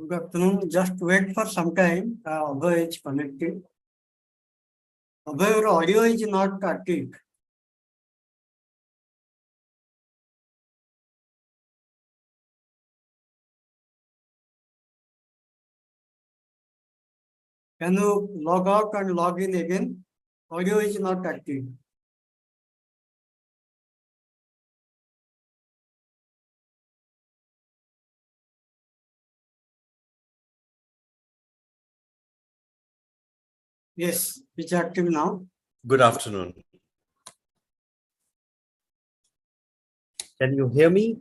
Good afternoon. Just wait for some time. Abhay is connected. Abhay, your audio is not active. Can you log out and log in again? Audio is not active. Yes, it's active now. Good afternoon. Can you hear me?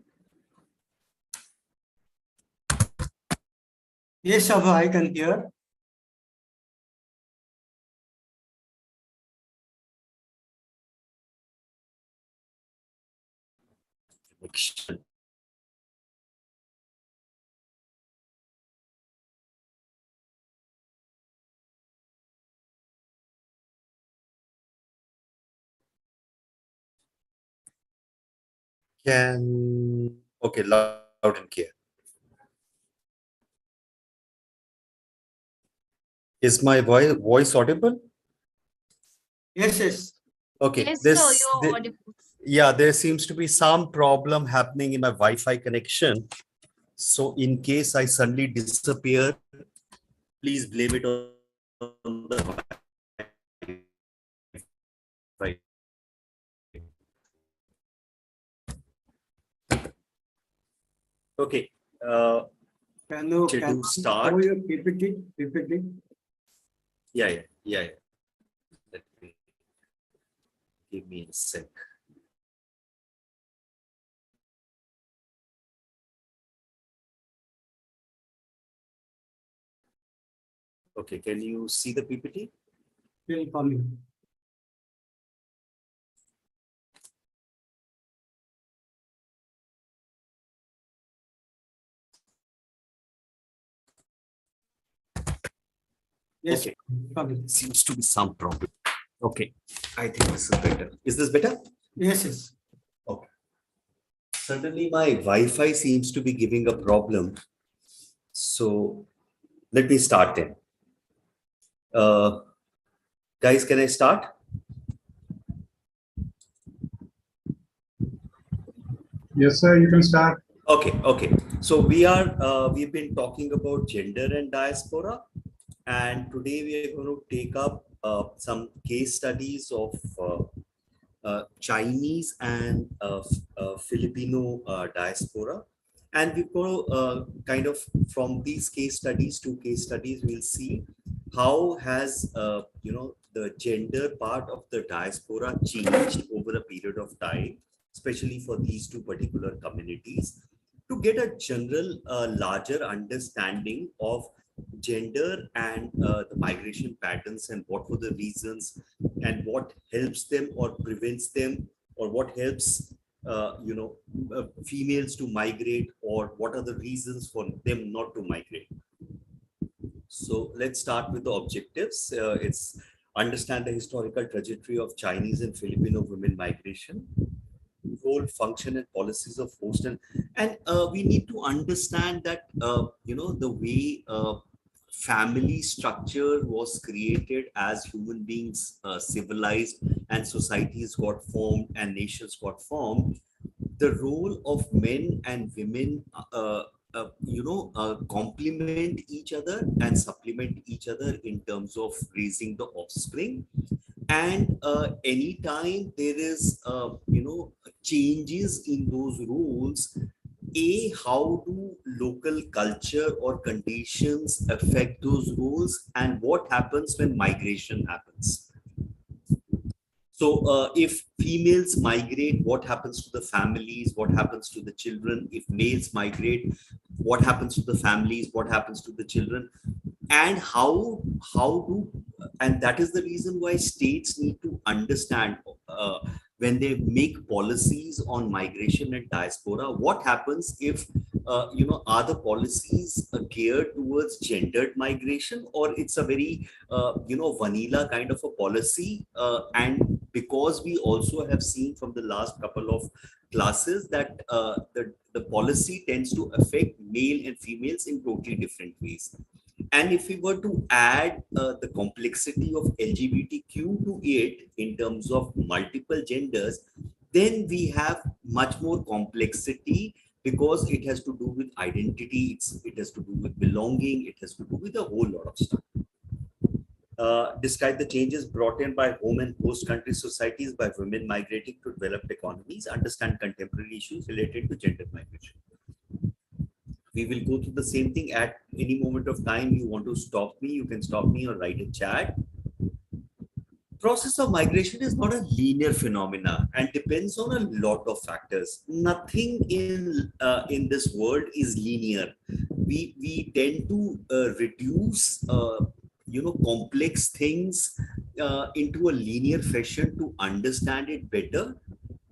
Yes, Abhay, I can hear. Okay, loud and clear. Is my voice audible? Yes, yes. Okay, Yes, sir, you're audible. yeah, there seems to be some problem happening in my Wi-Fi connection. So in case I suddenly disappear, please blame it on the Wi-Fi. Okay. Can you start? show your PPT? Yeah. Let me give me a sec. Okay, can you see the PPT? Still coming. Yes, Okay. coming. Seems to be some problem. Okay, I think this is better. Is this better? Yes, yes. Okay. Suddenly my Wi-Fi seems to be giving a problem. So let me start then. Guys, can I start? Yes, sir, you can start. Okay. So we've been talking about gender and diaspora, and today we are going to take up some case studies of Chinese and Filipino diaspora. And we're going to kind of from these case studies, two case studies, we'll see how has the gender part of the diaspora changed over a period of time, especially for these two particular communities, to get a general larger understanding of gender and the migration patterns and what were the reasons and what helps them or prevents them or what helps females to migrate or what are the reasons for them not to migrate. So let's start with the objectives. It's understand the historical trajectory of Chinese and Filipino women migration, role, function, and policies of host, and we need to understand that the way family structure was created as human beings civilized and societies got formed and nations got formed. The role of men and women complement each other and supplement each other in terms of raising the offspring. And anytime there is changes in those rules, how do local culture or conditions affect those rules, and what happens when migration happens? So if females migrate, what happens to the families? What happens to the children? If males migrate, what happens to the families? What happens to the children? And and that is the reason why states need to understand when they make policies on migration and diaspora, what happens if are the policies geared towards gendered migration, or it's a very vanilla kind of a policy, and because we also have seen from the last couple of classes that the policy tends to affect male and females in totally different ways. And if we were to add the complexity of LGBTQ to it in terms of multiple genders, then we have much more complexity because it has to do with identity, it has to do with belonging, it has to do with a whole lot of stuff. Describe the changes brought in by home and host country societies by women migrating to developed economies, understand contemporary issues related to gender migration. We will go through the same thing at any moment of time. You want to stop me, you can stop me or write a chat. Process of migration is not a linear phenomena and depends on a lot of factors. Nothing in this world is linear. We tend to reduce complex things into a linear fashion to understand it better.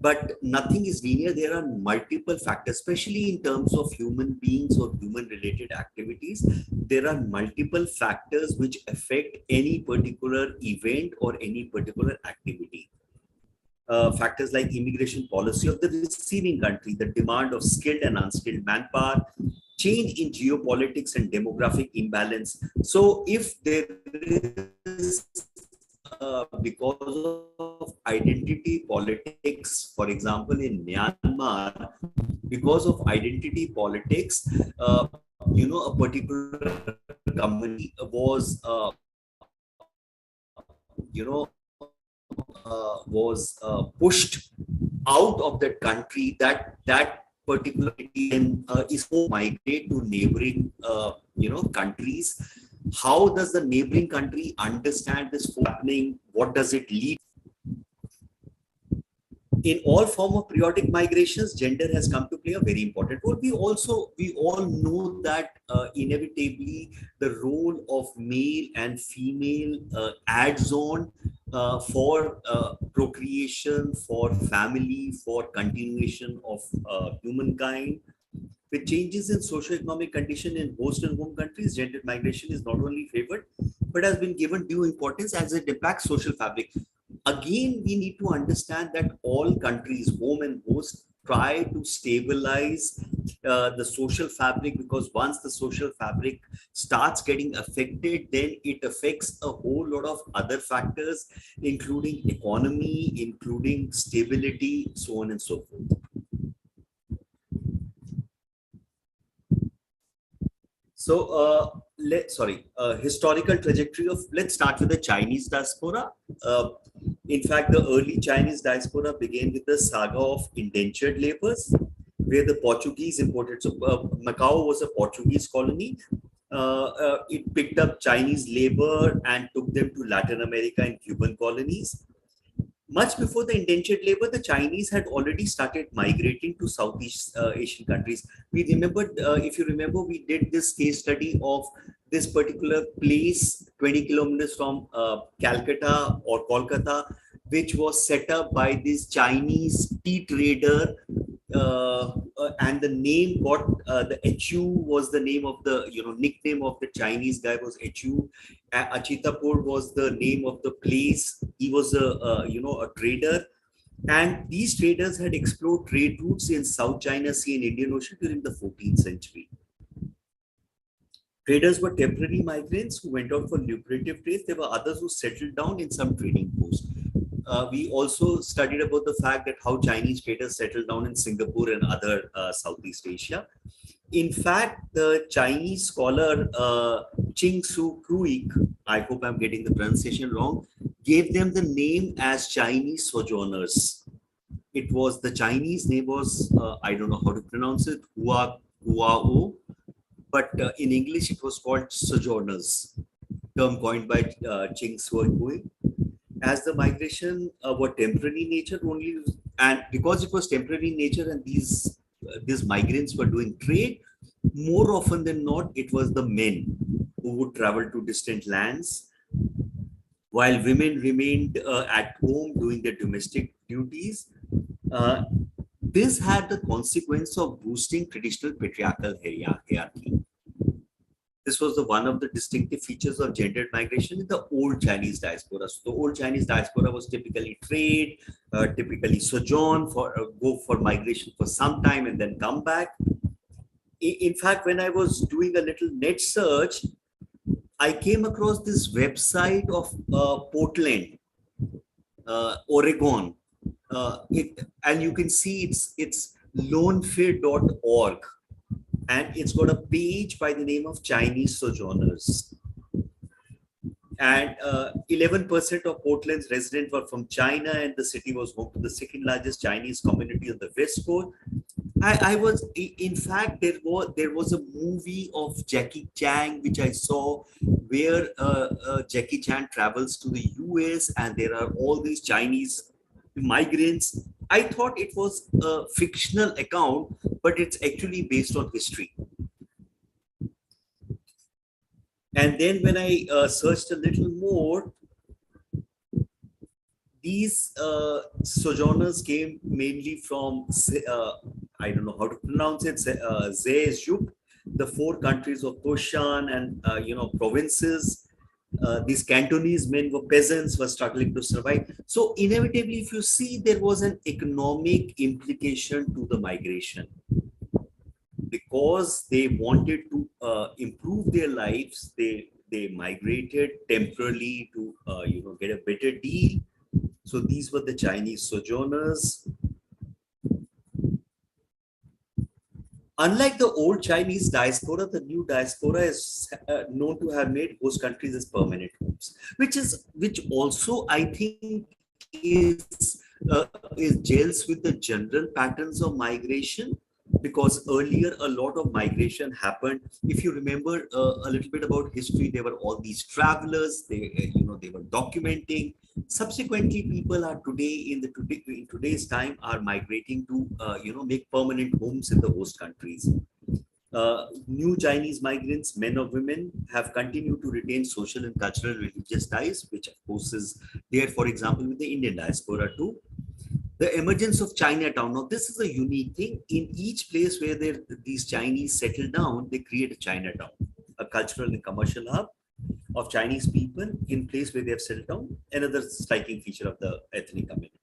But nothing is linear. There are multiple factors, especially in terms of human beings or human related activities. There are multiple factors which affect any particular event or any particular activity. Factors like immigration policy of the receiving country, the demand of skilled and unskilled manpower, change in geopolitics and demographic imbalance. So if there is because of identity politics, for example, in Myanmar, because of identity politics, a particular company was, pushed out of that country, that particular is to migrate to neighboring, countries. How does the neighboring country understand this happening? What does it lead? In all form of periodic migrations, gender has come to play a very important role. We all know that inevitably the role of male and female adds on for procreation, for family, for continuation of humankind. With changes in socio-economic condition in host and home countries, gender migration is not only favored, but has been given due importance as it impacts social fabric. Again, we need to understand that all countries, home and host, try to stabilize the social fabric, because once the social fabric starts getting affected, then it affects a whole lot of other factors, including economy, including stability, so on and so forth. So, historical trajectory of, let's start with the Chinese diaspora. In fact, the early Chinese diaspora began with the saga of indentured laborers, where the Portuguese imported. So, Macau was a Portuguese colony. It picked up Chinese labor and took them to Latin America and Cuban colonies. Much before the indentured labor, the Chinese had already started migrating to Southeast Asian countries. We remembered, if you remember, we did this case study of this particular place 20 kilometers from Calcutta or Kolkata, which was set up by this Chinese tea trader, and the name got the HU was the name of the nickname of the Chinese guy was HU. Achitapur was the name of the place. He was a trader, and these traders had explored trade routes in South China Sea and Indian Ocean during the 14th century. Traders were temporary migrants who went out for lucrative trades. There were others who settled down in some trading posts. We also studied about the fact that how Chinese traders settled down in Singapore and other Southeast Asia. In fact, the Chinese scholar Ching Su Kruik, I hope I'm getting the pronunciation wrong, gave them the name as Chinese sojourners. It was, the Chinese name was, I don't know how to pronounce it, Huao, but in English it was called sojourners, term coined by Ching Su Kruik. As the migration were temporary nature only, and because it was temporary nature and these migrants were doing trade, more often than not, it was the men who would travel to distant lands, while women remained at home doing their domestic duties. This had the consequence of boosting traditional patriarchal hierarchy. This was the one of the distinctive features of gendered migration in the old Chinese diaspora. So the old Chinese diaspora was typically trade, typically sojourn for go for migration for some time and then come back. In fact, when I was doing a little net search, I came across this website of Portland, Oregon. And you can see it's loanfair.org, and it's got a page by the name of Chinese sojourners. And 11% of Portland's residents were from China, and the city was home to the second largest Chinese community on the West Coast. I was, in fact, there was a movie of Jackie Chan which I saw, where Jackie Chan travels to the US, and there are all these Chinese migrants. I thought it was a fictional account, but it's actually based on history. And then when I searched a little more, these sojourners came mainly from, I don't know how to pronounce it, Zhejiang, the 4 countries of Koshan and provinces. These Cantonese men were peasants, were struggling to survive. So inevitably, if you see, there was an economic implication to the migration, because they wanted to improve their lives. They migrated temporarily to get a better deal. So these were the Chinese sojourners. Unlike the old Chinese diaspora, the new diaspora is known to have made host countries as permanent homes, which also I think is gels with the general patterns of migration, because earlier a lot of migration happened. If you remember a little bit about history, there were all these travelers. They were documenting. Subsequently, people are in today's time are migrating to make permanent homes in the host countries. New Chinese migrants, men or women, have continued to retain social and cultural religious ties, which of course is there, for example, with the Indian diaspora too. The emergence of Chinatown. Now, this is a unique thing. In each place where these Chinese settle down, they create a Chinatown, a cultural and commercial hub of Chinese people in place where they have settled down. Another striking feature of the ethnic community.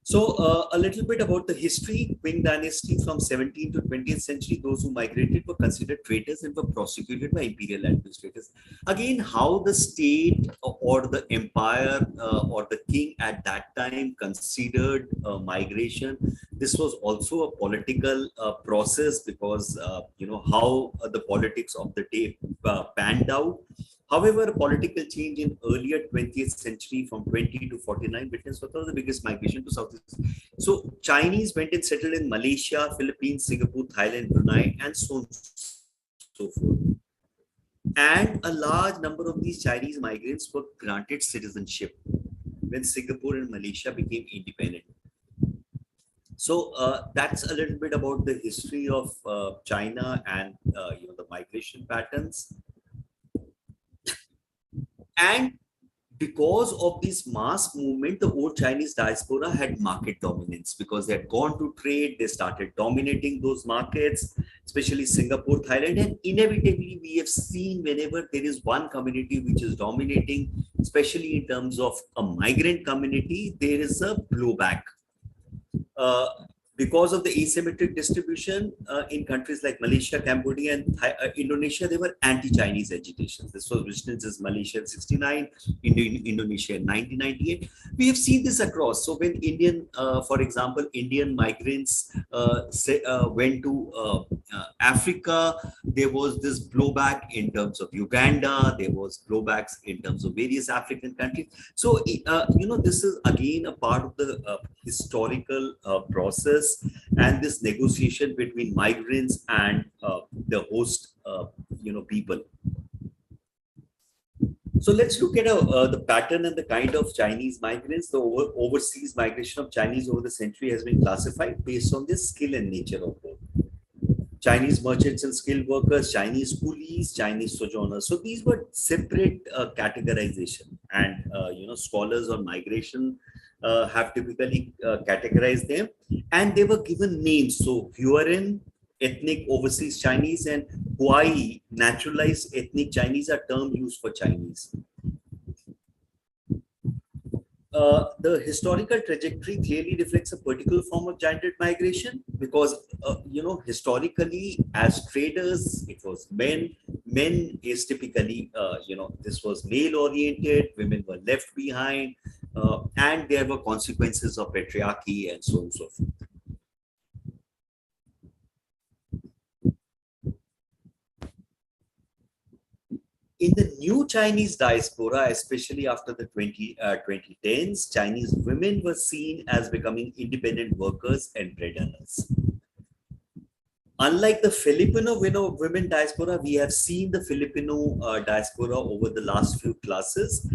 So a little bit about the history. Qing dynasty from 17th to 20th century, those who migrated were considered traitors and were prosecuted by imperial administrators. Again, how the state or the empire or the king at that time considered migration, this was also a political process, because how the politics of the day panned out. However, a political change in earlier 20th century from 20 to 49 witnessed one of the biggest migration to Southeast. So Chinese went and settled in Malaysia, Philippines, Singapore, Thailand, Brunei, and so on and so forth. And a large number of these Chinese migrants were granted citizenship when Singapore and Malaysia became independent. So that's a little bit about the history of China and the migration patterns. And because of this mass movement, the old Chinese diaspora had market dominance, because they had gone to trade, they started dominating those markets, especially Singapore, Thailand. And inevitably, we have seen whenever there is one community which is dominating, especially in terms of a migrant community, there is a blowback. Because of the asymmetric distribution in countries like Malaysia, Cambodia, and Indonesia, there were anti-Chinese agitations. This was witnessed as Malaysia in 69, Indonesia in 1998. We have seen this across. So when for example, Indian migrants went to Africa, there was this blowback in terms of Uganda. There was blowbacks in terms of various African countries. So, this is again a part of the historical process and this negotiation between migrants and the host, people. So let's look at the pattern and the kind of Chinese migrants. The overseas migration of Chinese over the century has been classified based on their skill and nature of work. Chinese merchants and skilled workers, Chinese coolies, Chinese sojourners. So these were separate categorization, and scholars on migration have typically categorized them, and they were given names. So Huaran, ethnic overseas Chinese, and Huai, naturalized ethnic Chinese, are terms used for Chinese. The historical trajectory clearly reflects a particular form of gendered migration because, historically, as traders, it was men. Men is typically, this was male oriented, women were left behind, and there were consequences of patriarchy and so on and so forth. In the new Chinese diaspora, especially after the 2010s, Chinese women were seen as becoming independent workers and breadwinners. Unlike the Filipino women diaspora, we have seen the Filipino diaspora over the last few classes.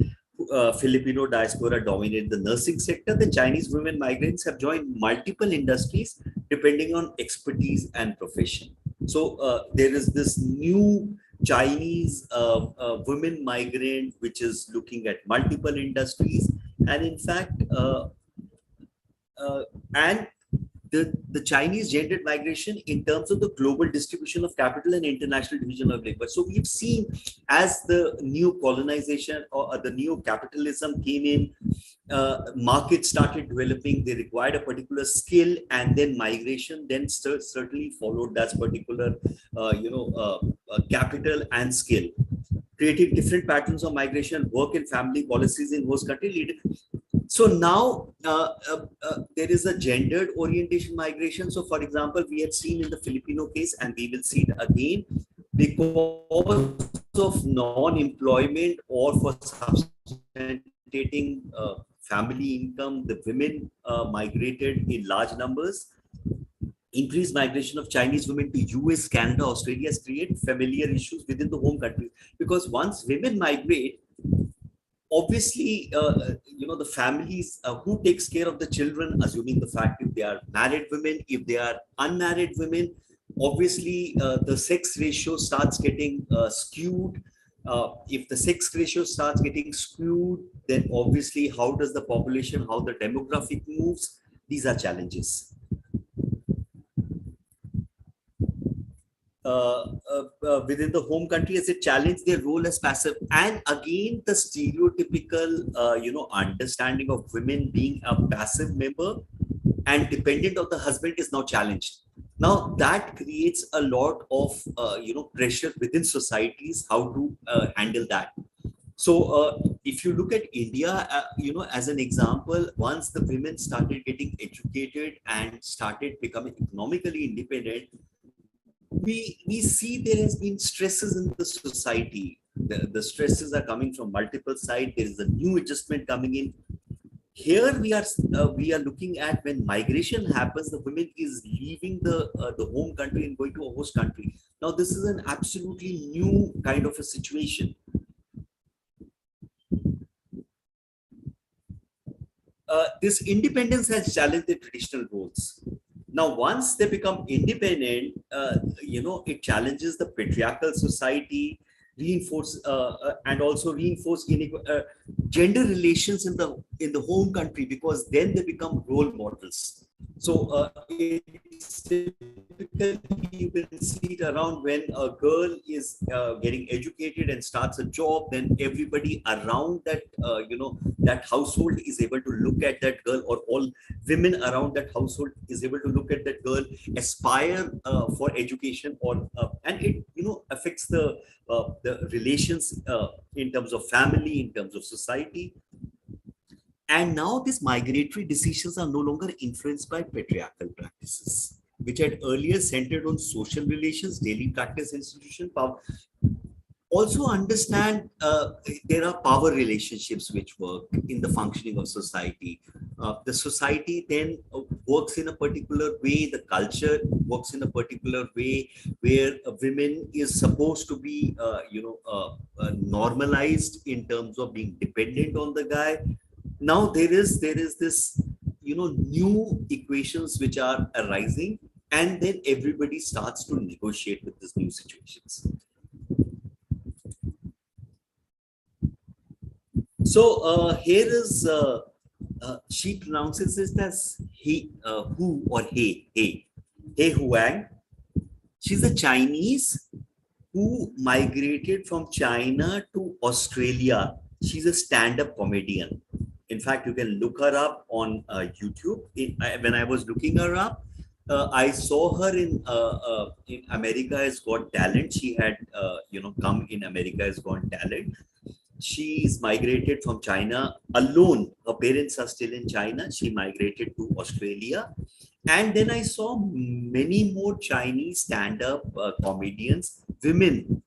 Filipino diaspora dominated the nursing sector. The Chinese women migrants have joined multiple industries depending on expertise and profession. So there is this new Chinese women migrant which is looking at multiple industries, and in fact, and the Chinese gendered migration in terms of the global distribution of capital and international division of labor. So we've seen as the new colonization or the new capitalism came in, markets started developing, they required a particular skill, and then migration then certainly followed that particular, capital and skill, creating different patterns of migration, work and family policies in host country. So now there is a gendered orientation migration. So for example, we had seen in the Filipino case, and we will see it again, because of non-employment or for substantiating family income, the women migrated in large numbers. Increased migration of Chinese women to US, Canada, Australia has created familiar issues within the home country, because once women migrate, obviously, the families, who takes care of the children, assuming the fact if they are married women, if they are unmarried women, obviously the sex ratio starts getting skewed. If the sex ratio starts getting skewed, then obviously how does the population, how the demographic moves? These are challenges. Within the home country as a challenge their role as passive, and again the stereotypical understanding of women being a passive member and dependent of the husband is now challenged. Now that creates a lot of pressure within societies how to handle that. So if you look at India, as an example, once the women started getting educated and started becoming economically independent, we see there has been stresses in the society. The stresses are coming from multiple sides. There is a new adjustment coming in. Here we are looking at when migration happens, the women is leaving the home country and going to a host country. Now this is an absolutely new kind of a situation. This independence has challenged the traditional roles. Now, once they become independent, it challenges the patriarchal society, and also reinforce gender relations in the home country, because then they become role models. So it's typically you can see it around when a girl is getting educated and starts a job, then everybody around that that household is able to look at that girl, or all women around that household is able to look at that girl, aspire for education, or and it affects the relations in terms of family, in terms of society. And now these migratory decisions are no longer influenced by patriarchal practices, which had earlier centered on social relations, daily practice, institution, power. Also understand there are power relationships which work in the functioning of society. The society then works in a particular way, the culture works in a particular way, where women is supposed to be normalized in terms of being dependent on the guy. Now there is this new equations which are arising, and then everybody starts to negotiate with these new situations. So here is she pronounces it as he, who or hey Huang. She's a Chinese who migrated from China to Australia. She's a stand-up comedian. In fact, you can look her up on YouTube. When I was looking her up, I saw her in America's Got Talent. She had come in America's Got Talent. She's migrated from China alone. Her parents are still in China. She migrated to Australia. And then I saw many more Chinese stand-up comedians, women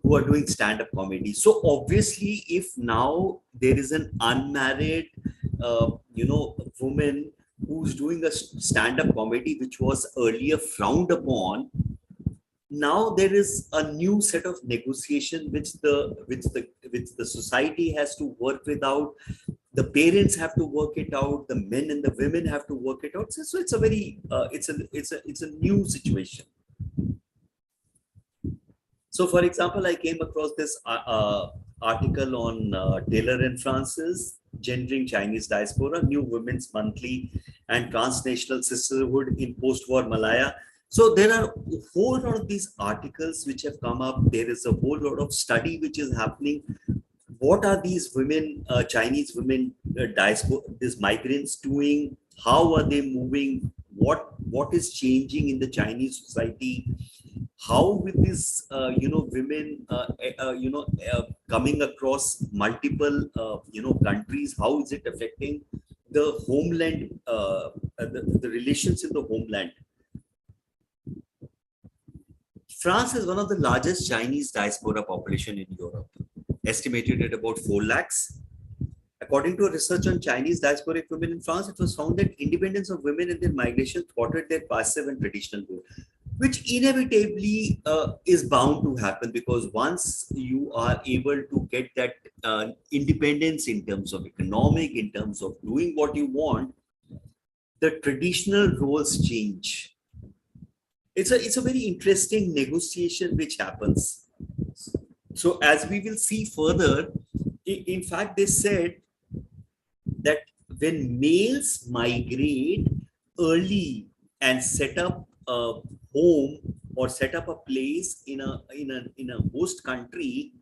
who are doing stand-up comedy. So obviously, if now there is an unmarried, woman who's doing a stand-up comedy, which was earlier frowned upon, now there is a new set of negotiation which the society has to work without. The parents have to work it out. The men and the women have to work it out. So it's a very it's a new situation. So, for example, I came across this article on Taylor and Francis, Gendering Chinese Diaspora, New Women's Monthly and Transnational Sisterhood in Post-War Malaya. So there are a whole lot of these articles which have come up. There is a whole lot of study which is happening. What are these women, Chinese women, diaspora, these migrants doing? How are they moving? What is changing in the Chinese society? How with this women coming across multiple countries, how is it affecting the homeland, the relations in the homeland? France is one of the largest Chinese diaspora population in Europe, estimated at about 4 lakhs. According to a research on Chinese diasporic women in France, it was found that independence of women and their migration thwarted their passive and traditional role, which inevitably is bound to happen, because once you are able to get that independence in terms of economic, in terms of doing what you want, the traditional roles change. It's a very interesting negotiation which happens. So as we will see further, in fact, they said that when males migrate early and set up a home or set up a place in a host country,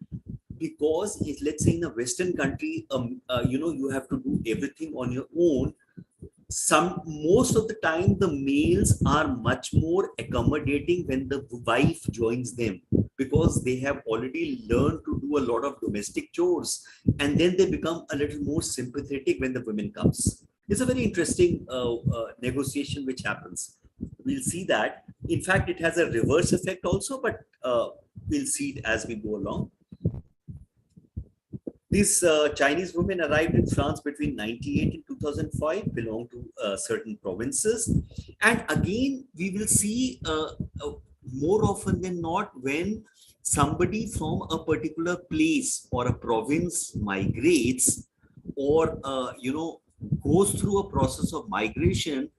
because if, let's say, in a Western country, you have to do everything on your own. Most of the time the males are much more accommodating when the wife joins them, because they have already learned to do a lot of domestic chores, and then they become a little more sympathetic when the women comes. It's a very interesting negotiation which happens. We'll see that. In fact, it has a reverse effect also, but we'll see it as we go along. These Chinese women arrived in France between 98 and 2005, belong to certain provinces. And again, we will see more often than not, when somebody from a particular place or a province migrates, or goes through a process of migration,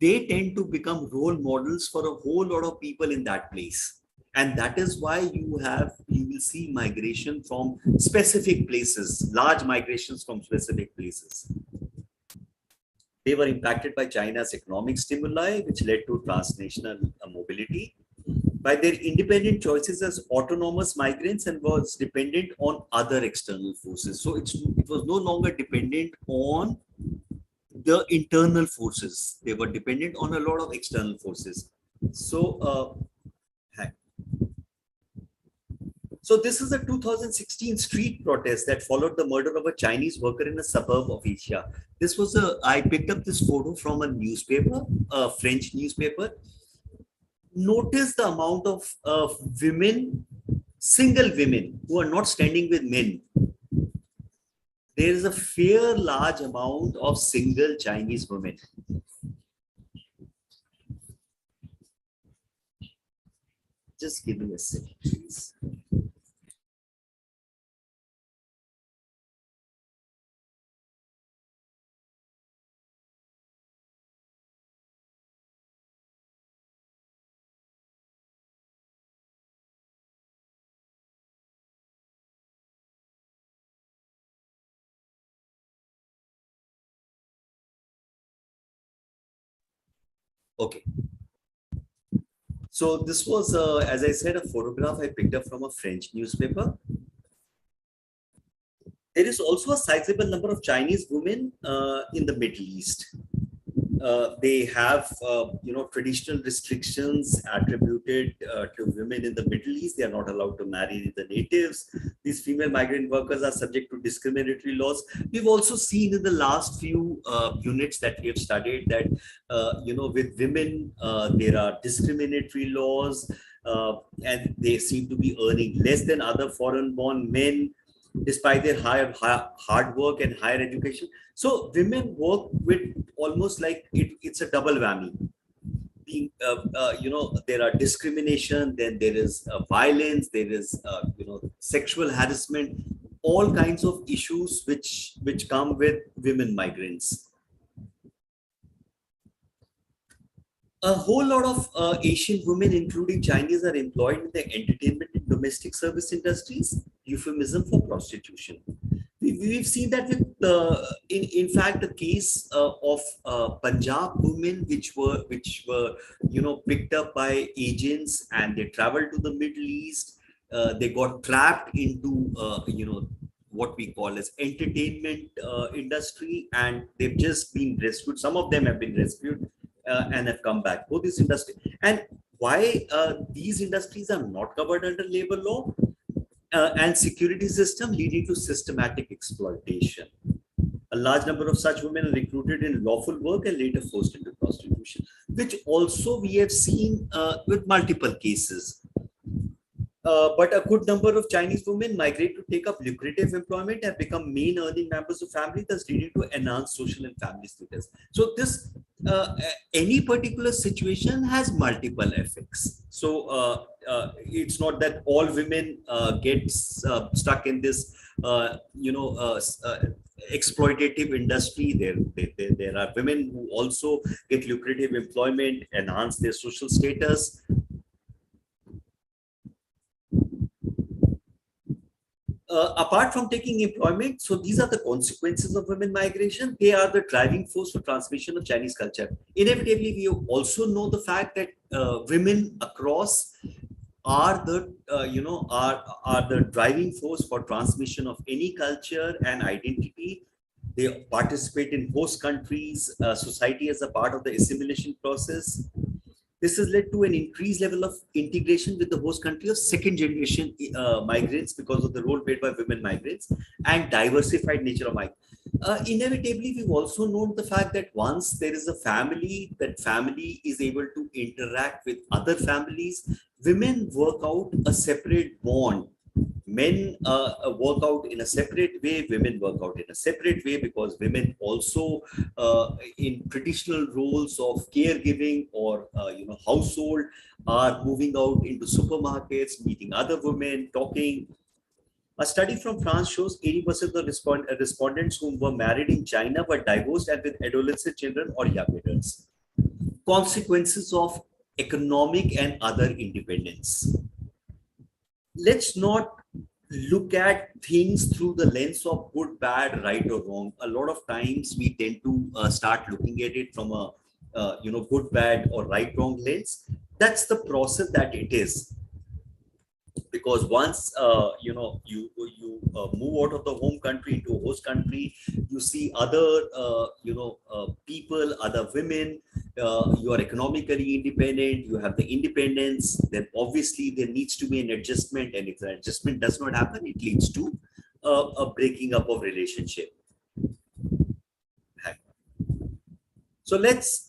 they tend to become role models for a whole lot of people in that place. And that is why you will see migration from specific places, large migrations from specific places. They were impacted by China's economic stimuli, which led to transnational mobility, by their independent choices as autonomous migrants, and was dependent on other external forces. So it was no longer dependent on the internal forces. They were dependent on a lot of external forces. So this is a 2016 street protest that followed the murder of a Chinese worker in a suburb of Asia. I picked up this photo from a newspaper, a French newspaper. Notice the amount of women, single women, who are not standing with men. There is a fair large amount of single Chinese women. Just give me a second, please. Okay. So this was, as I said, a photograph I picked up from a French newspaper. There is also a sizable number of Chinese women in the Middle East. They have, traditional restrictions attributed to women in the Middle East. They are not allowed to marry the natives. These female migrant workers are subject to discriminatory laws. We've also seen in the last few units that we have studied that, with women, there are discriminatory laws, and they seem to be earning less than other foreign-born men, despite their hard work and higher education. So women work with almost like it's a double whammy. Being, there are discrimination, then there is violence, there is, sexual harassment, all kinds of issues which come with women migrants. A whole lot of Asian women, including Chinese, are employed in the entertainment and domestic service industries, euphemism for prostitution. We've seen that with, in fact, the case of Punjab women, which were, picked up by agents and they traveled to the Middle East. They got trapped into, what we call as entertainment industry, and they've just been rescued. Some of them have been rescued and have come back. Both these industries. And why these industries are not covered under labor law and security system, leading to systematic exploitation. A large number of such women are recruited in lawful work and later forced into prostitution, which also we have seen with multiple cases. But a good number of Chinese women migrate to take up lucrative employment and become main earning members of family, thus leading to enhanced social and family status. So this, any particular situation has multiple effects. So it's not that all women get stuck in this, exploitative industry. There are women who also get lucrative employment, enhance their social status. Apart from taking employment, so these are the consequences of women migration. They are the driving force for transmission of Chinese culture. Inevitably, we also know the fact that women across are the, are the driving force for transmission of any culture and identity. They participate in host countries, society as a part of the assimilation process. This has led to an increased level of integration with the host country of second generation migrants because of the role played by women migrants and diversified nature of migrants. Inevitably, we've also known the fact that once there is a family, that family is able to interact with other families. Women work out a separate bond. Men work out in a separate way, women work out in a separate way, because women also in traditional roles of caregiving or household are moving out into supermarkets, meeting other women, talking. A study from France shows 80% of the respondents who were married in China were divorced and with adolescent children or young adults. Consequences of economic and other independence. Let's not look at things through the lens of good, bad, right or wrong. A lot of times we tend to start looking at it from a good, bad or right, wrong lens. That's the process that it is. Because once you move out of the home country into a host country, you see other people, other women. You are economically independent. You have the independence. Then obviously there needs to be an adjustment, and if the adjustment does not happen, it leads to a breaking up of relationship. So let's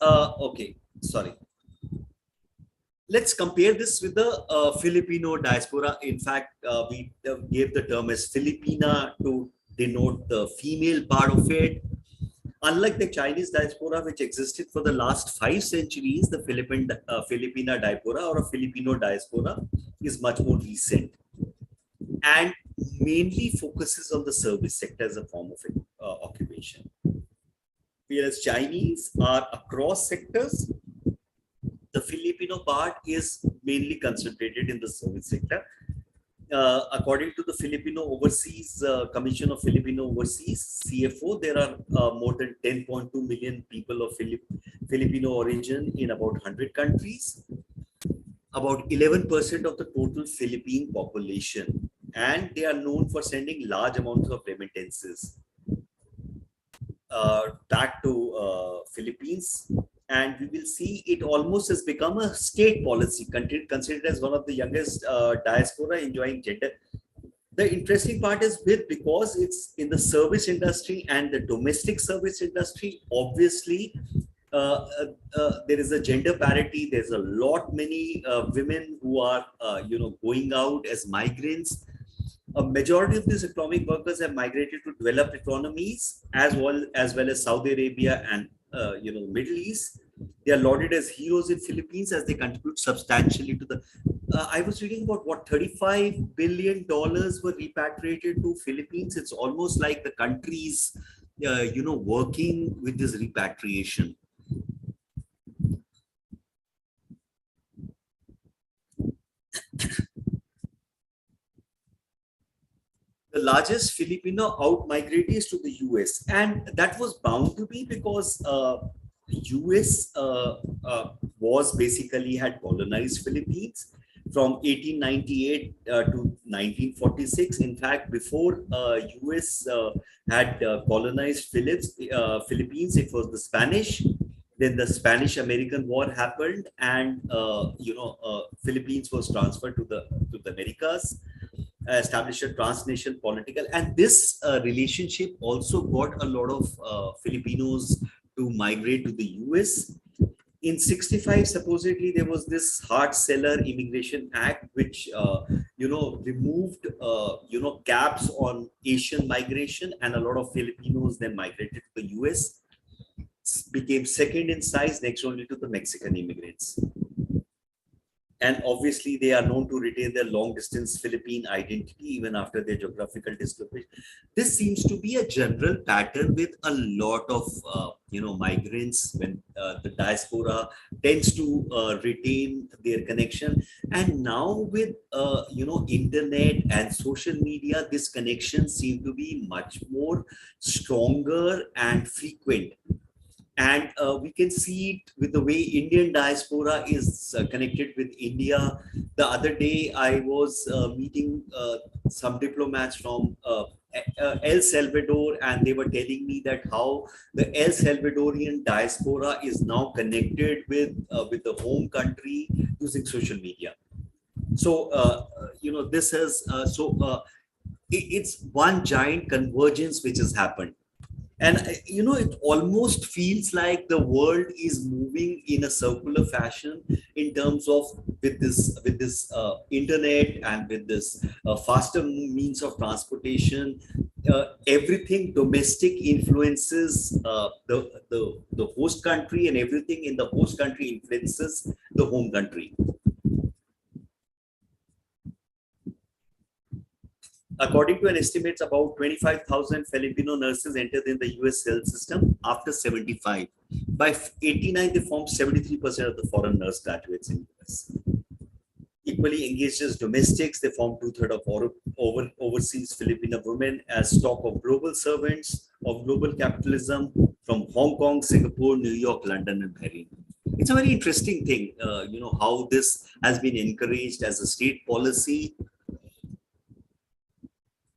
let's compare this with the Filipino diaspora. In fact, we gave the term as Filipina to denote the female part of it. Unlike the Chinese diaspora, which existed for the last 5 centuries, the Filipina diaspora or a Filipino diaspora is much more recent and mainly focuses on the service sector as a form of occupation. Whereas Chinese are across sectors, the Filipino part is mainly concentrated in the service sector. according to the Filipino Overseas Commission of Filipino Overseas (CFO), there are more than 10.2 million people of Filipino origin in about 100 countries. About 11% of the total Philippine population, and they are known for sending large amounts of remittances back to Philippines. And we will see it almost has become a state policy, considered as one of the youngest diaspora enjoying gender. The interesting part is because it's in the service industry and the domestic service industry, obviously there is a gender parity. There's a lot many women who are going out as migrants. A majority of these economic workers have migrated to developed economies as well as Saudi Arabia and Middle East. They are lauded as heroes in Philippines as they contribute substantially to the. I was reading about what $35 billion were repatriated to Philippines. It's almost like the countries, working with this repatriation. The largest Filipino out-migrate is to the US, and that was bound to be because US was basically had colonized Philippines from 1898 to 1946. In fact, before US had colonized Philippines, it was the Spanish. Then the Spanish-American War happened, and Philippines was transferred to the Americas. Established a transnational political, and this relationship also got a lot of Filipinos to migrate to the US. In 65, supposedly there was this Hart-Celler Immigration Act, which removed caps on Asian migration, and a lot of Filipinos then migrated to the US. Became second in size, next only to the Mexican immigrants. And obviously, they are known to retain their long-distance Philippine identity even after their geographical dislocation. This seems to be a general pattern with a lot of, migrants when the diaspora tends to retain their connection. And now with, internet and social media, this connection seems to be much more stronger and frequent. And we can see it with the way Indian diaspora is connected with India. The other day, I was meeting some diplomats from El Salvador, and they were telling me that how the El Salvadorian diaspora is now connected with the home country using social media. So, this has it's one giant convergence which has happened. And it almost feels like the world is moving in a circular fashion in terms of with this internet and with this faster means of transportation. Everything domestic influences the host country, and everything in the host country influences the home country. According to an estimate, about 25,000 Filipino nurses entered in the US health system after 75. By 89, they formed 73% of the foreign nurse graduates in US. Equally engaged as domestics, they form 2/3 of overseas Filipino women as stock of global servants of global capitalism from Hong Kong, Singapore, New York, London, and Bahrain. It's a very interesting thing, how this has been encouraged as a state policy.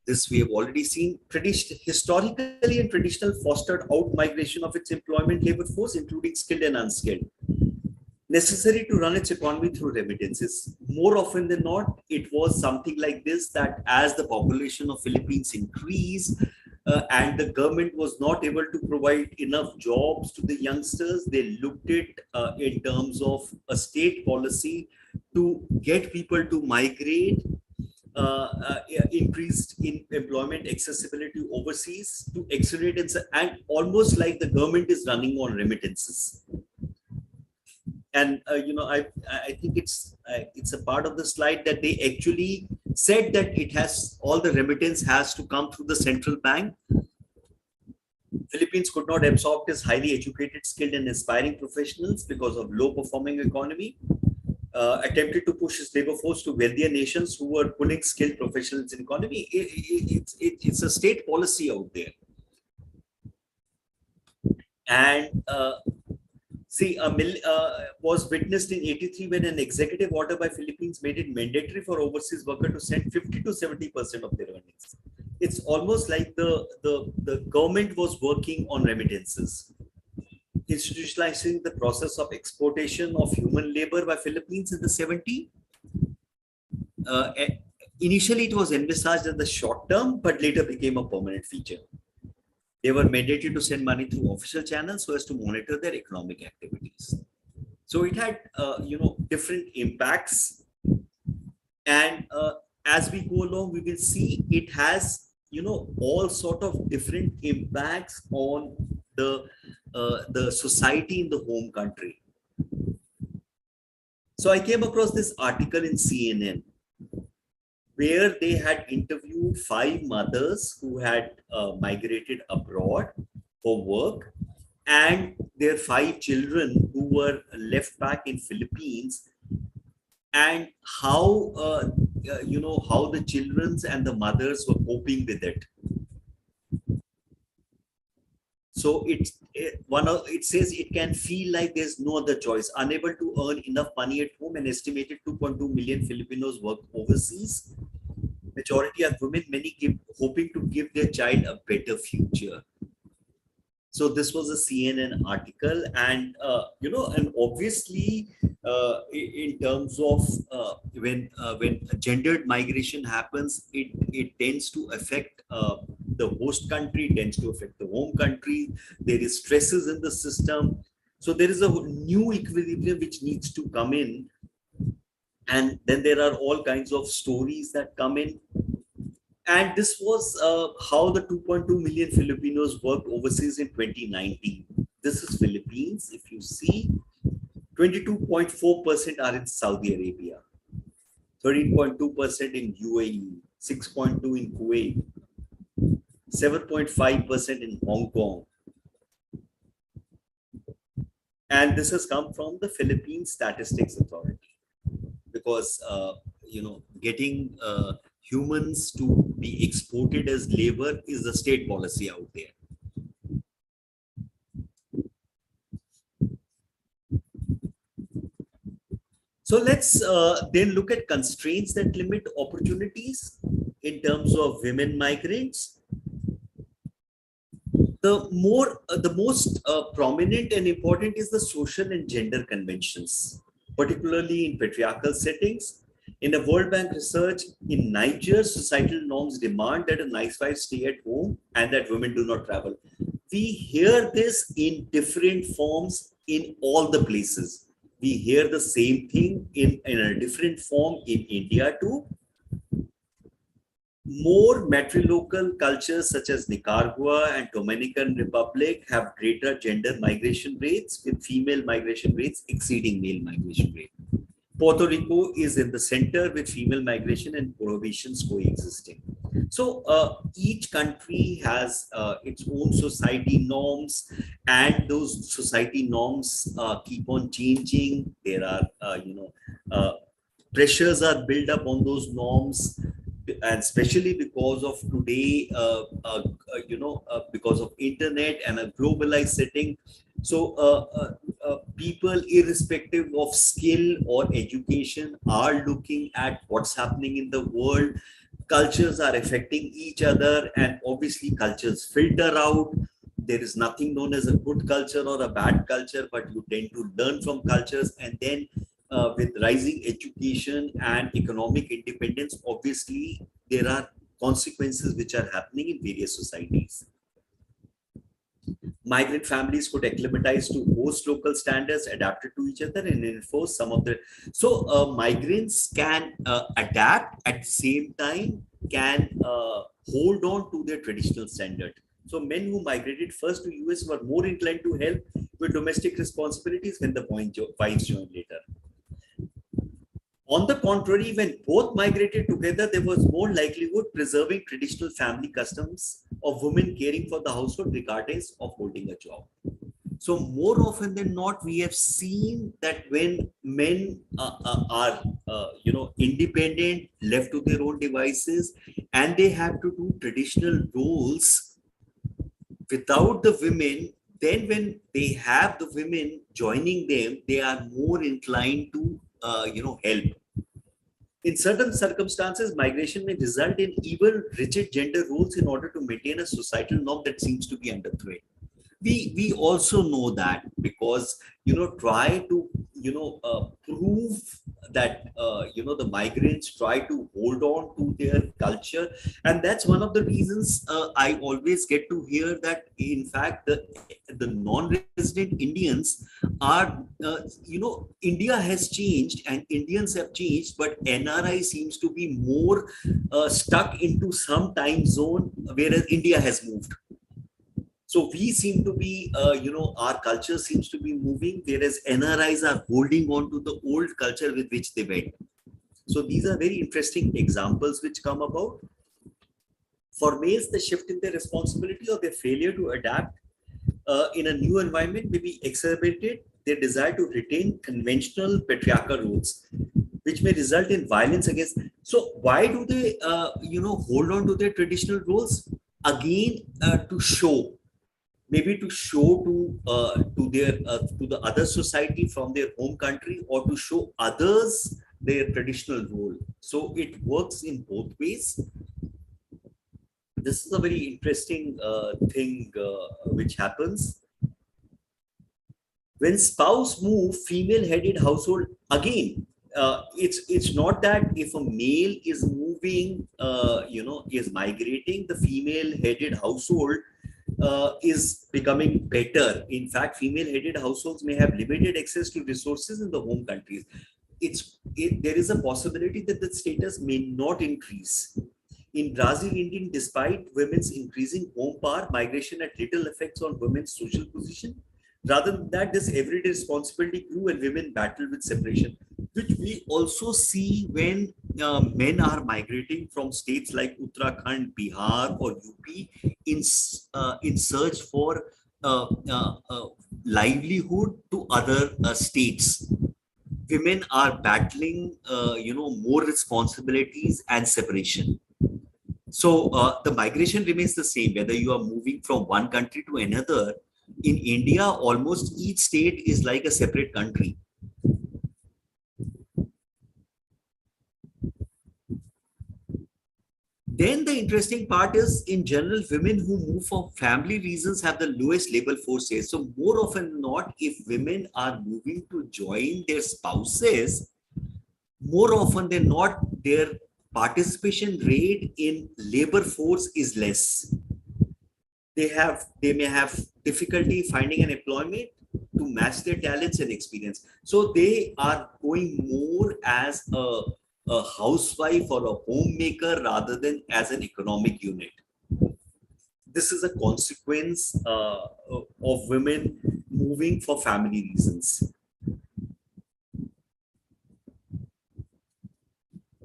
This we have already seen. Historically and traditional fostered out migration of its employment labor force, including skilled and unskilled, necessary to run its economy through remittances. More often than not, it was something like this, that as the population of Philippines increased and the government was not able to provide enough jobs to the youngsters, they looked at in terms of a state policy to get people to migrate. Increased in employment accessibility overseas to accelerate and almost like the government is running on remittances. And I think it's a part of the slide that they actually said that it has all the remittance has to come through the central bank. Philippines could not absorb this highly educated, skilled, and aspiring professionals because of low performing economy. attempted to push his labor force to wealthier nations who were pulling skilled professionals in economy. It's a state policy out there. And see, was witnessed in 83 when an executive order by Philippines made it mandatory for overseas workers to send 50 to 70% of their earnings. It's almost like the government was working on remittances, institutionalizing the process of exportation of human labor by Philippines in the 70s. Initially, it was envisaged as the short term, but later became a permanent feature. They were mandated to send money through official channels so as to monitor their economic activities. So it had, different impacts. And as we go along, we will see it has, all sort of different impacts on the society in the home country. So I came across this article in CNN where they had interviewed 5 mothers who had migrated abroad for work, and their 5 children who were left back in Philippines, and how how the children and the mothers were coping with it. So it says it can feel like there's no other choice. Unable to earn enough money at home, an estimated 2.2 million Filipinos work overseas. Majority are women, many hoping to give their child a better future. So this was a CNN article, and and obviously, in terms of when gendered migration happens, it tends to affect the host country, tends to affect the home country. There is stresses in the system, so there is a new equilibrium which needs to come in, and then there are all kinds of stories that come in. And this was how the 2.2 million Filipinos worked overseas in 2019. This is Philippines. If you see, 22.4% are in Saudi Arabia, 13.2% in UAE, 6.2% in Kuwait, 7.5% in Hong Kong. And this has come from the Philippine Statistics Authority, because getting humans to be exported as labor is a state policy out there. So let's then look at constraints that limit opportunities in terms of women migrants. The most prominent and important is the social and gender conventions, particularly in patriarchal settings. In a World Bank research in Niger, societal norms demand that a nice wife stay at home and that women do not travel. We hear this in different forms in all the places. We hear the same thing in a different form in India too. More matrilocal cultures such as Nicaragua and Dominican Republic have greater gender migration rates, with female migration rates exceeding male migration rate. Puerto Rico is in the center with female migration and prohibitions coexisting. So each country has its own society norms, and those society norms keep on changing. There are, pressures are built up on those norms, and especially because of today, because of internet and a globalized setting. So people, irrespective of skill or education, are looking at what's happening in the world. Cultures are affecting each other, and obviously cultures filter out. There is nothing known as a good culture or a bad culture, but you tend to learn from cultures. And then with rising education and economic independence, obviously there are consequences which are happening in various societies. Migrant families could acclimatize to host local standards, adapted to each other, and enforce some of the. So migrants can adapt, at the same time can hold on to their traditional standard. So men who migrated first to US were more inclined to help with domestic responsibilities when the wives joined later. On the contrary, when both migrated together, there was more likelihood preserving traditional family customs of women caring for the household regardless of holding a job. So more often than not, we have seen that when men are, independent, left to their own devices, and they have to do traditional roles without the women, then when they have the women joining them, they are more inclined to, help. In certain circumstances, migration may result in even rigid gender roles in order to maintain a societal norm that seems to be under threat. We also know that because try to prove that the migrants try to hold on to their culture, and that's one of the reasons I always get to hear that in fact the non-resident Indians are India has changed and Indians have changed, but NRI seems to be more stuck into some time zone, whereas India has moved. So we seem to be, our culture seems to be moving, whereas NRIs are holding on to the old culture with which they went. So these are very interesting examples which come about. For males, the shift in their responsibility or their failure to adapt in a new environment may be exacerbated their desire to retain conventional patriarchal roles, which may result in violence against. So why do they, hold on to their traditional roles? Again, to show, maybe to show to their to the other society from their home country, or to show others their traditional role. So it works in both ways. This is a very interesting thing which happens when spouse move female headed household. Again, it's not that if a male is moving, is migrating, the female headed household is becoming better. In fact, female headed households may have limited access to resources in the home countries. There is a possibility that the status may not increase. In Brazil, Indian, despite women's increasing home power, migration had little effects on women's social position. Rather than that, this everyday responsibility grew and women battled with separation, which we also see when men are migrating from states like Uttarakhand, Bihar, or UP in search for livelihood to other states. Women are battling, more responsibilities and separation. So the migration remains the same, whether you are moving from one country to another. In India, almost each state is like a separate country. Then the interesting part is, in general, women who move for family reasons have the lowest labor force share. So more often than not, if women are moving to join their spouses, more often than not, their participation rate in labor force is less. They may have difficulty finding an employment to match their talents and experience. So they are going more as a housewife or a homemaker rather than as an economic unit. This is a consequence of women moving for family reasons.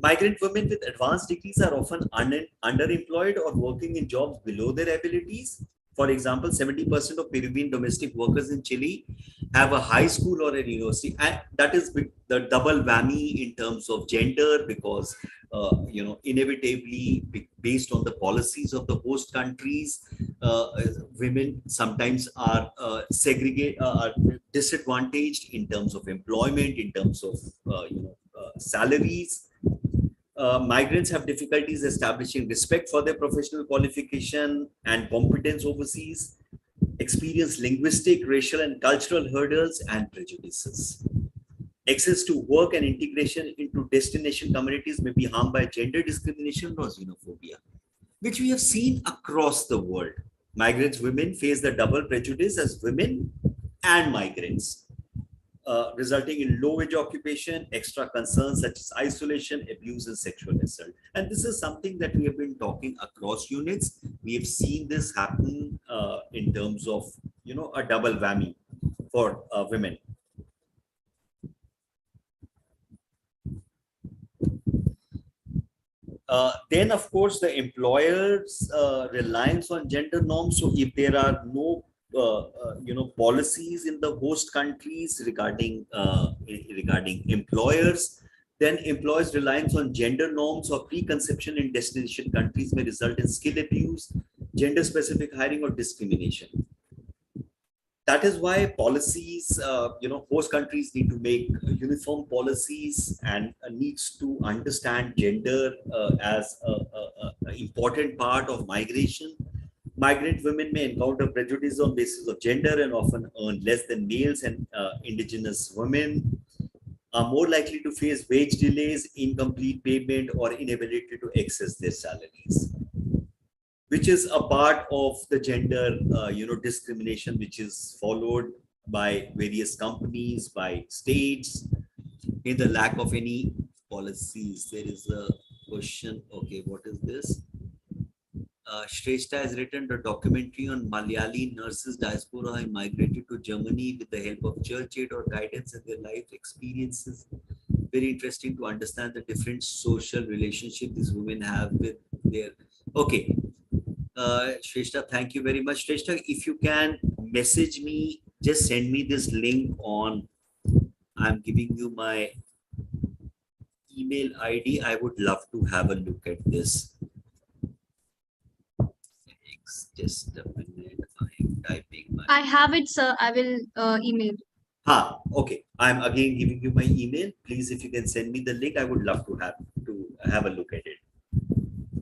Migrant women with advanced degrees are often underemployed or working in jobs below their abilities. For example, 70% of Peruvian domestic workers in Chile have a high school or a university, and that is the double whammy in terms of gender, because inevitably, based on the policies of the host countries, women sometimes are are disadvantaged in terms of employment, in terms of salaries. Migrants have difficulties establishing respect for their professional qualification and competence overseas, experience linguistic, racial, and cultural hurdles and prejudices. Access to work and integration into destination communities may be harmed by gender discrimination or xenophobia, which we have seen across the world. Migrant women face the double prejudice as women and migrants, resulting in low-wage occupation, extra concerns such as isolation, abuse, and sexual assault. And this is something that we have been talking across units. We have seen this happen in terms of, a double whammy for women. Then, of course, the employer's reliance on gender norms. So if there are no policies in the host countries regarding employers. Then employers' reliance on gender norms or preconception in destination countries may result in skill abuse, gender-specific hiring, or discrimination. That is why policies, host countries need to make uniform policies and needs to understand gender as a important part of migration. Migrant women may encounter prejudice on basis of gender and often earn less than males, and indigenous women are more likely to face wage delays, incomplete payment, or inability to access their salaries, which is a part of the gender, discrimination, which is followed by various companies, by states, in the lack of any policies. There is a question. Okay, what is this? Shrestha has written a documentary on Malayali nurses diaspora who migrated to Germany with the help of church aid or guidance in their life experiences. Very interesting to understand the different social relationship these women have with their. Okay, Shrestha, thank you very much. Shrestha, if you can message me, just send me this link on. I'm giving you my email ID. I would love to have a look at this. Just a minute. I'm typing my. I have it, sir. I will email. Okay. I'm again giving you my email. Please, if you can send me the link, I would love to have a look at it.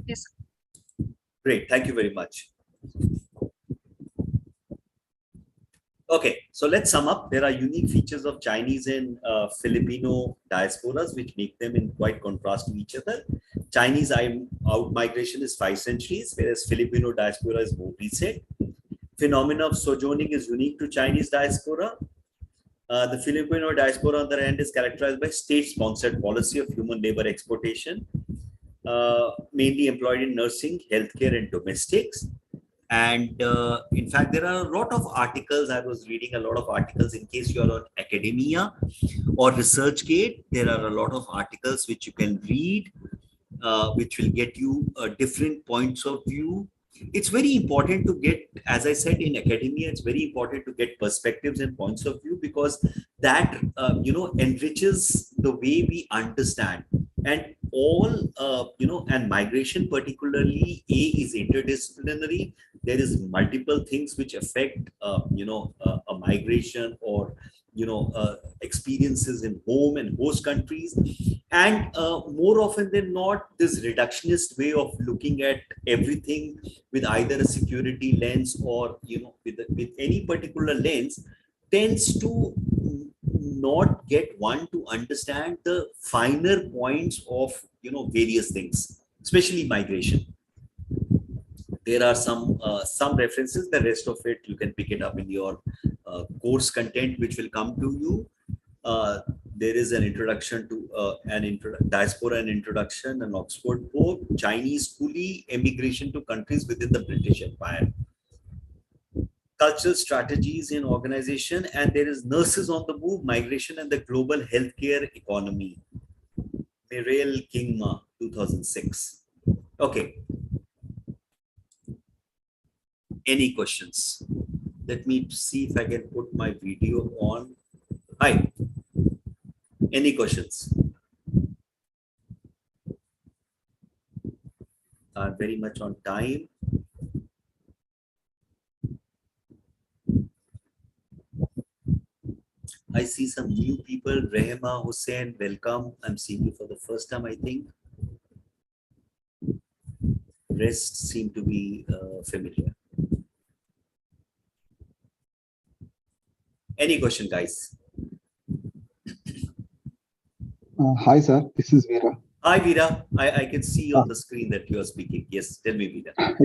Yes. Great. Thank you very much. Okay, so let's sum up. There are unique features of Chinese and Filipino diasporas which make them in quite contrast to each other. Chinese out migration is 5 centuries, whereas Filipino diaspora is more recent. Phenomena of sojourning is unique to Chinese diaspora. The Filipino diaspora, on the other hand, is characterized by state-sponsored policy of human labor exportation, mainly employed in nursing, healthcare, and domestics. And in fact, there are a lot of articles. I was reading a lot of articles. In case you're on academia or ResearchGate, there are a lot of articles which you can read, which will get you different points of view. It's very important to get, as I said, in academia, it's very important to get perspectives and points of view, because that, enriches the way we understand. And all, and migration particularly, is interdisciplinary. There is multiple things which affect, a migration or, experiences in home and host countries. And more often than not, this reductionist way of looking at everything with either a security lens or, with any particular lens tends to not get one to understand the finer points of, various things, especially migration. There are some references. The rest of it, you can pick it up in your course content, which will come to you. There is an introduction to diaspora and introduction, an Oxford book, Chinese coolie, emigration to countries within the British Empire, cultural strategies in organization, and there is nurses on the move, migration and the global healthcare economy. Muriel Kingma, 2006. Okay. Any questions? Let me see if I can put my video on. Hi. Any questions? Very much on time. I see some new people. Rehma Hussain, welcome. I'm seeing you for the first time, I think. Rest seem to be familiar. Any question, guys? Hi, sir. This is Veera. Hi, Veera. I can see on the screen that you are speaking. Yes, tell me, Veera.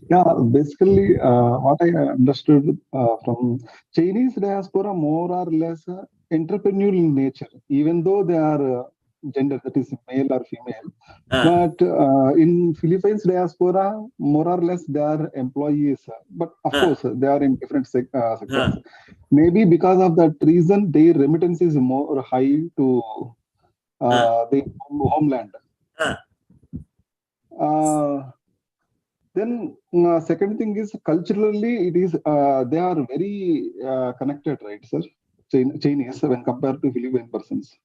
Yeah. Basically, what I understood from Chinese diaspora, more or less entrepreneurial in nature, even though they are gender, that is male or female. But in Philippines diaspora, more or less they are employees. But of course, they are in different sectors. Maybe because of that reason, their remittance is more high to the homeland. Then second thing is culturally, it is they are very connected, right, sir? Chinese when compared to Philippine persons.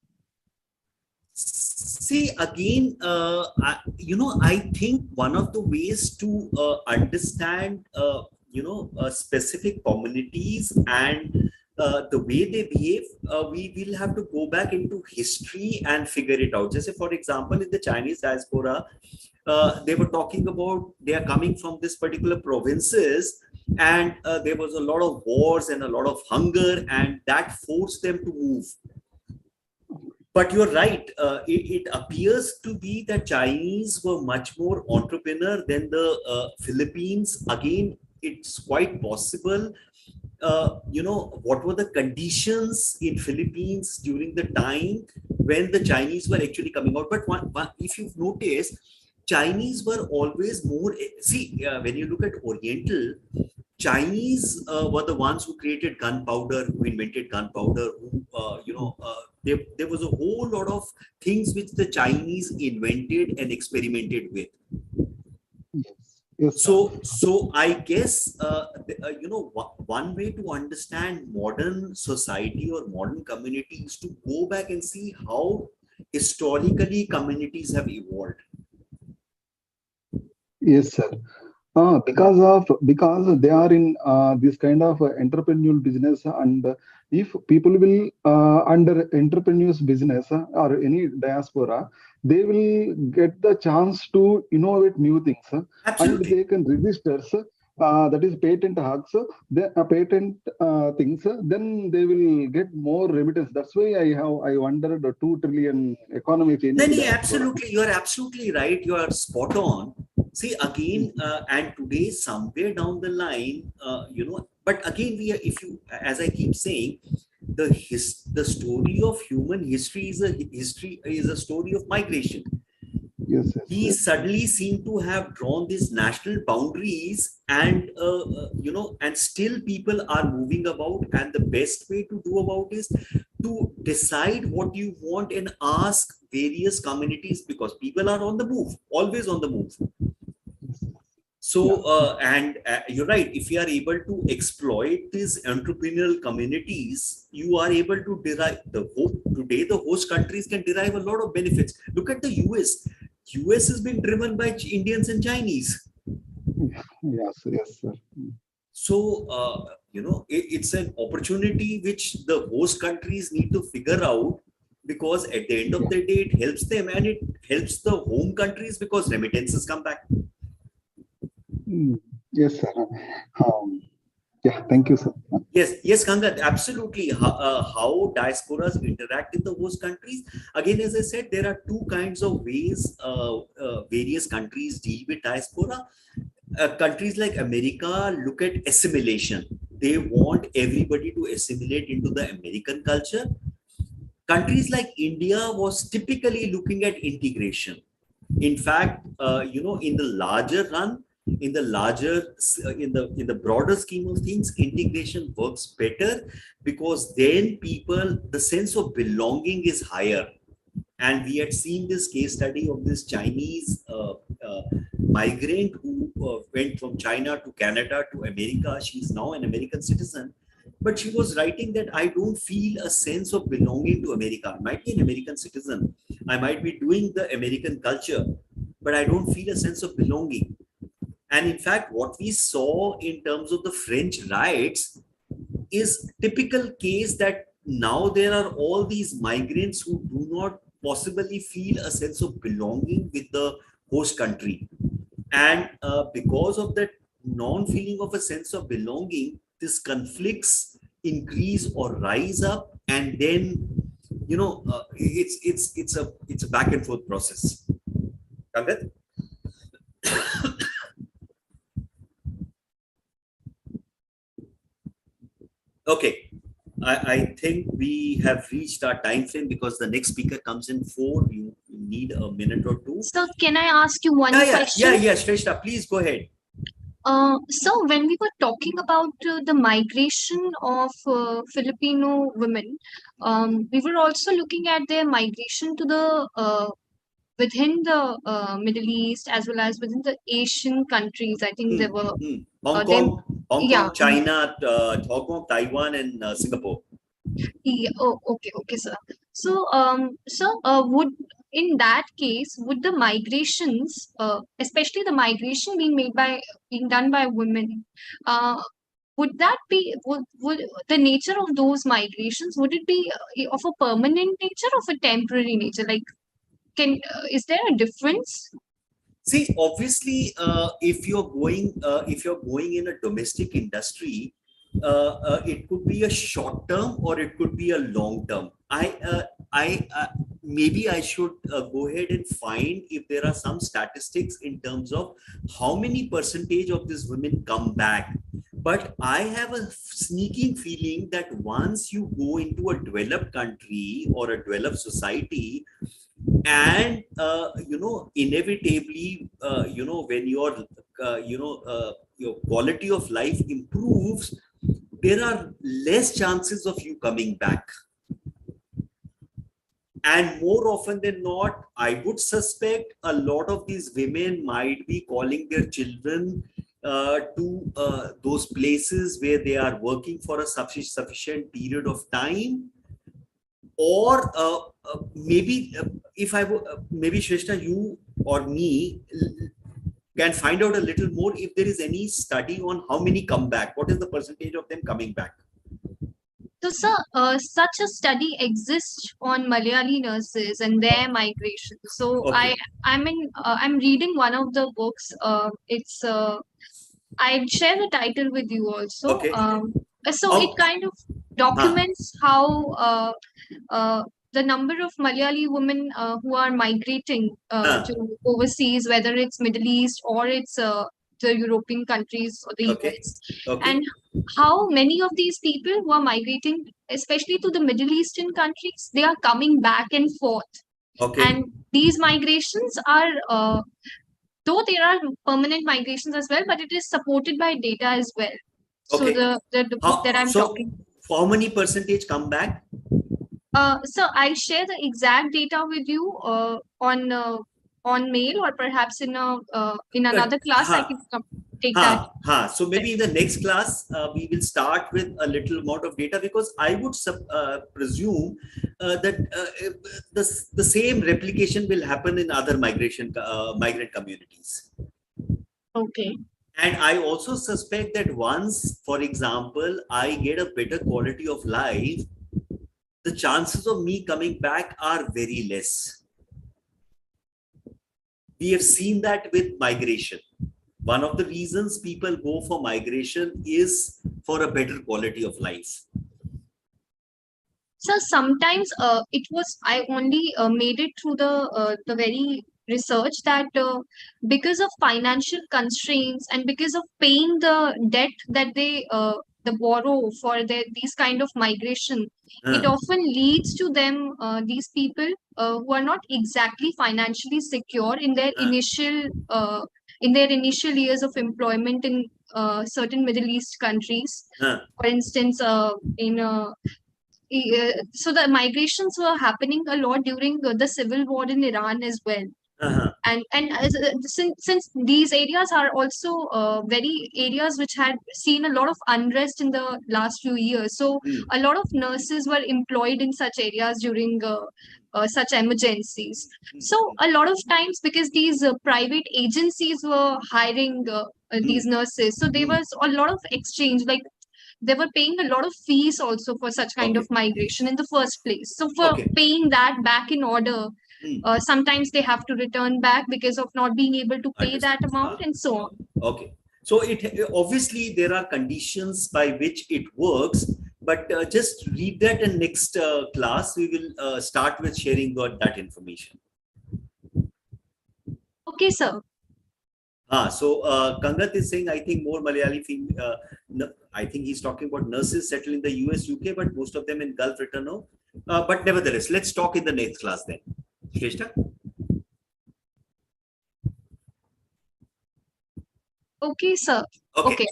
See, again, I think one of the ways to understand, specific communities and the way they behave, we will have to go back into history and figure it out. Just say, for example, in the Chinese diaspora, they were talking about they are coming from this particular provinces, and there was a lot of wars and a lot of hunger, and that forced them to move. But you're right. It appears to be that Chinese were much more entrepreneur than the Philippines. Again, it's quite possible. What were the conditions in Philippines during the time when the Chinese were actually coming out? But if you've noticed, Chinese were always more. See, when you look at Oriental, Chinese were the ones who created gunpowder, who invented gunpowder, who, there was a whole lot of things which the Chinese invented and experimented with. Yes. Yes. So I guess, one way to understand modern society or modern community is to go back and see how historically communities have evolved. Yes, sir. Because they are in this kind of entrepreneurial business, and if people will under entrepreneurial business or any diaspora, they will get the chance to innovate new things, and Absolutely. they can register. That is patent hacks, the patent things. Then they will get more remittance. That's why I wondered the 2 trillion economy change. No, absolutely. You are absolutely right. You are spot on. See, again, and today, somewhere down the line, but again, as I keep saying, the story of human history is a story of migration. Yes, yes, He yes. suddenly seemed to have drawn these national boundaries, and and still people are moving about. And the best way to do about is to decide what you want and ask various communities, because people are on the move, always on the move. So, you're right. If you are able to exploit these entrepreneurial communities, you are able to derive today the host countries can derive a lot of benefits. Look at the US. US is being driven by Indians and Chinese. Yes, yes, sir. So, it's an opportunity which the host countries need to figure out, because at the end of the day, it helps them and it helps the home countries because remittances come back. Yes, sir. Thank you, sir. Yes, Kangat, absolutely. How diasporas interact in the host countries. Again, as I said, there are two kinds of ways various countries deal with diaspora. Countries like America look at assimilation. They want everybody to assimilate into the American culture. Countries like India was typically looking at integration. In fact, in the larger run, in the broader scheme of things, integration works better, because then the sense of belonging is higher. And we had seen this case study of this Chinese migrant who went from China to Canada to America. She's now an American citizen, but she was writing that I don't feel a sense of belonging to America. I might be an American citizen, I might be doing the American culture, but I don't feel a sense of belonging. And in fact, what we saw in terms of the French riots is typical case that now there are all these migrants who do not possibly feel a sense of belonging with the host country. And because of that non-feeling of a sense of belonging, these conflicts increase or rise up, and then it's a back and forth process. Kangat? Okay, I think we have reached our time frame, because the next speaker comes in 4. You need a minute or two. So can I ask you one question? Yeah, Shrestha, please go ahead. So when we were talking about the migration of Filipino women, we were also looking at their migration to the within the Middle East as well as within the Asian countries. I think there were Hong them. Hong Yeah. Kong, China, Hong Kong, Taiwan, and Singapore. Yeah. Oh, okay, sir. So, would in that case, would the migrations, especially the migration being done by women, uh, would the nature of those migrations, would it be of a permanent nature or of a temporary nature? Like, is there a difference? See, obviously, if you're going in a domestic industry, it could be a short term or it could be a long term. Maybe I should go ahead and find if there are some statistics in terms of how many percentage of these women come back. But I have a sneaking feeling that once you go into a developed country or a developed society, and inevitably when your quality of life improves, there are less chances of you coming back, and more often than not, I would suspect a lot of these women might be calling their children to those places where they are working for a sufficient period of time, or maybe if I maybe Shrestha, you or me can find out a little more if there is any study on how many come back. What is the percentage of them coming back? So, sir, such a study exists on Malayali nurses and their migration. So, Okay. I'm reading one of the books. It's I'd share the title with you also. Okay. So How- it kind of documents how the number of Malayali women who are migrating to overseas, whether it's Middle East or it's the European countries or the Okay. US, Okay. and how many of these people who are migrating, especially to the Middle Eastern countries, they are coming back and forth. Okay. And these migrations are, though there are permanent migrations as well, but it is supported by data as well. So Okay. the book that I'm talking. How many percentage come back? So I'll share the exact data with you on mail, or perhaps in another class I can take that. So maybe in the next class, we will start with a little amount of data, because I would presume that the same replication will happen in other migrant communities. Okay. And I also suspect that once, for example, I get a better quality of life, the chances of me coming back are very less. We have seen that with migration. One of the reasons people go for migration is for a better quality of life. So sometimes I only made it through the very research that because of financial constraints and because of paying the debt that they borrow for these kind of migration, it often leads to them, these people who are not exactly financially secure in their initial years of employment in certain Middle East countries. For instance, so the migrations were happening a lot during the civil war in Iran as well. Since these areas are also very areas which had seen a lot of unrest in the last few years, so a lot of nurses were employed in such areas during such emergencies. So a lot of times, because these private agencies were hiring these nurses, so there was a lot of exchange, like they were paying a lot of fees also for such kind of migration in the first place. So for paying that back in order, sometimes they have to return back because of not being able to pay that amount, and so on. Okay. So it obviously there are conditions by which it works, but just read that, and next class we will start with sharing that information. Okay, sir. So Kangat is saying, I think more Malayali I think he's talking about nurses settled in the US, UK, but most of them in Gulf return now. But nevertheless, let's talk in the next class then. Shrestha? Okay, sir. Okay.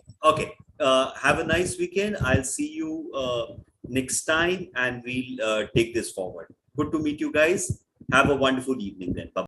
Have a nice weekend. I'll see you next time, and we'll take this forward. Good to meet you guys. Have a wonderful evening then. Bye.